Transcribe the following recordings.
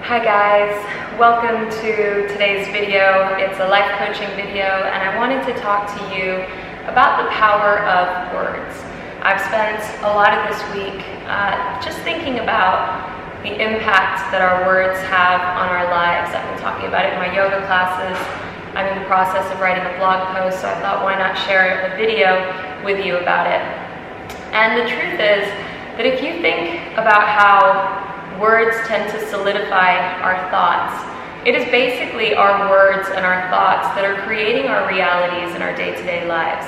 Hi guys, welcome to today's video. It's a life coaching video and I wanted to talk to you about the power of words. I've spent a lot of this week just thinking about the impact that our words have on our lives. I've been talking about it in my yoga classes. I'm in the process of writing a blog post, so I thought why not share a video with you about it. And the truth is that if you think about how words tend to solidify our thoughts, it is basically our words and our thoughts that are creating our realities in our day-to-day lives.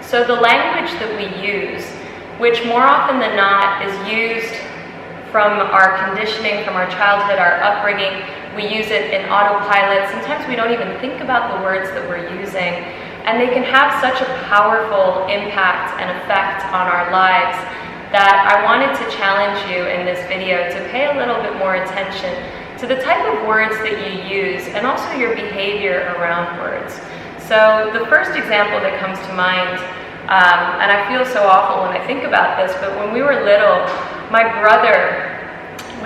So the language that we use, which more often than not is used from our conditioning, from our childhood, our upbringing, we use it in autopilot. Sometimes we don't even think about the words that we're using, and they can have such a powerful impact and effect on our lives that I wanted to challenge you in this video to pay a little bit more attention to the type of words that you use and also your behavior around words. So the first example that comes to mind, and I feel so awful when I think about this, but when we were little, my brother,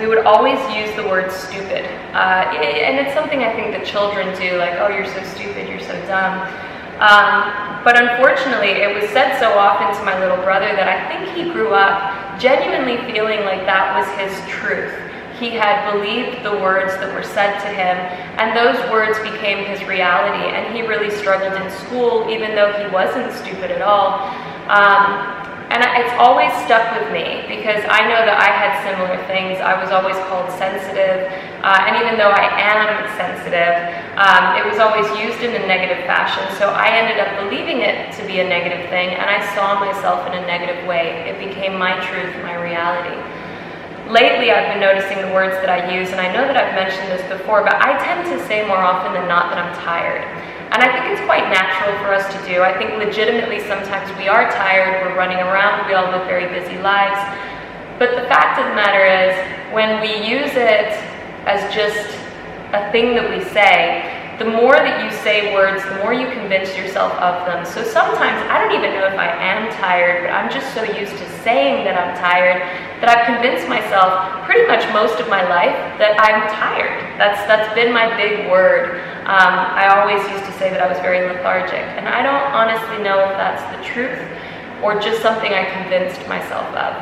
we would always use the word stupid. And it's something I think that children do, like, oh, you're so stupid, you're so dumb. But unfortunately, it was said so often to my little brother that I think he grew up genuinely feeling like that was his truth. He had believed the words that were said to him, and those words became his reality, and he really struggled in school, even though he wasn't stupid at all. And it's always stuck with me because I know that I had similar things. I was always called sensitive, and even though I am sensitive, it was always used in a negative fashion. So I ended up believing it to be a negative thing, and I saw myself in a negative way. It became my truth, my reality. Lately, I've been noticing the words that I use, and I know that I've mentioned this before, but I tend to say more often than not that I'm tired. And I think it's quite natural for us to do. I think legitimately sometimes we are tired, we're running around, we all live very busy lives. But the fact of the matter is, when we use it as just a thing that we say, the more that you say words, the more you convince yourself of them. So sometimes I don't even know if I am tired, but I'm just so used to saying that I'm tired that I've convinced myself pretty much most of my life that I'm tired. That's been my big word. I always used to say that I was very lethargic, and I don't honestly know if that's the truth or just something I convinced myself of.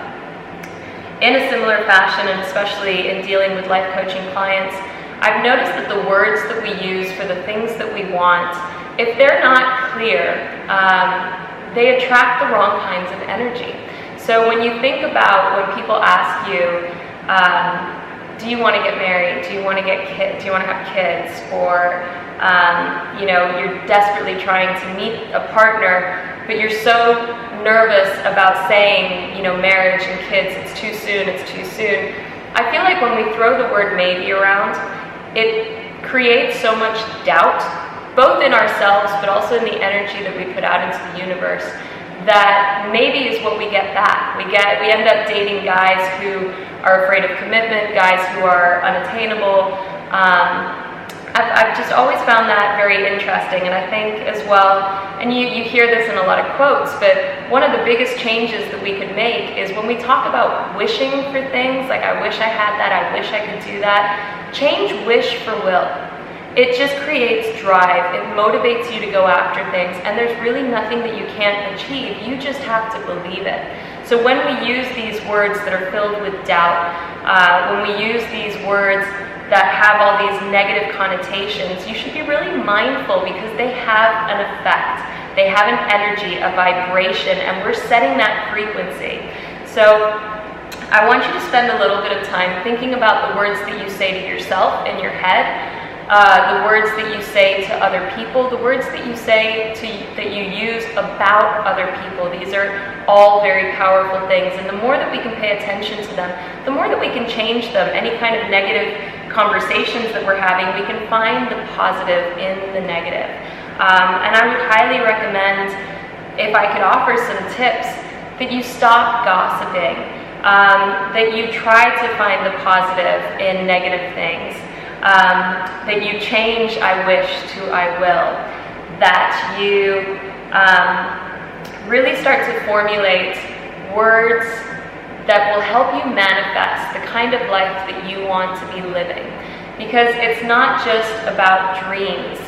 In a similar fashion, and especially in dealing with life coaching clients, I've noticed that the words that we use for the things that we want, if they're not clear, they attract the wrong kinds of energy. So when you think about when people ask you, do you want to get married? Do you want to get kids? Do you want to have kids? Or you're desperately trying to meet a partner, but you're so nervous about saying, marriage and kids, it's too soon, it's too soon. I feel like when we throw the word maybe around, it creates so much doubt, both in ourselves, but also in the energy that we put out into the universe, that maybe is what we get back. We end up dating guys who are afraid of commitment, guys who are unattainable. I've just always found that very interesting, and I think as well, and you hear this in a lot of quotes, but one of the biggest changes that we could make is when we talk about wishing for things, like I wish I had that, I wish I could do that, change wish for will. It just creates drive, it motivates you to go after things, and there's really nothing that you can't achieve, you just have to believe it. So when we use these words that are filled with doubt, when we use these words that have all these negative connotations, you should be really mindful because they have an effect. They have an energy, a vibration, and we're setting that frequency. So I want you to spend a little bit of time thinking about the words that you say to yourself in your head, the words that you say to other people, the words that you say that you use about other people. These are all very powerful things, and the more that we can pay attention to them, the more that we can change them. Any kind of negative conversations that we're having, we can find the positive in the negative. And I would highly recommend, if I could offer some tips, that you stop gossiping, that you try to find the positive in negative things. That you change I wish to I will, that you really start to formulate words that will help you manifest the kind of life that you want to be living. because it's not just about dreams.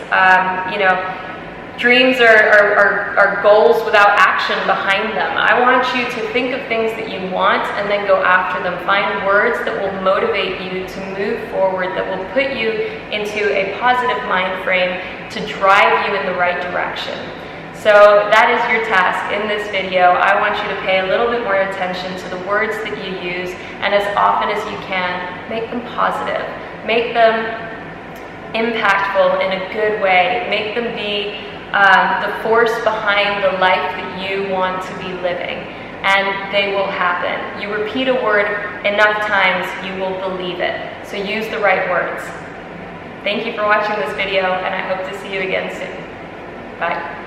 Dreams are goals without action behind them. I want you to think of things that you want and then go after them. Find words that will motivate you to move forward, that will put you into a positive mind frame to drive you in the right direction. So that is your task in this video. I want you to pay a little bit more attention to the words that you use, and as often as you can, make them positive. Make them impactful in a good way. Make them be the force behind the life that you want to be living, and they will happen. You repeat a word enough times, you will believe it. So use the right words. Thank you for watching this video, and I hope to see you again soon. Bye.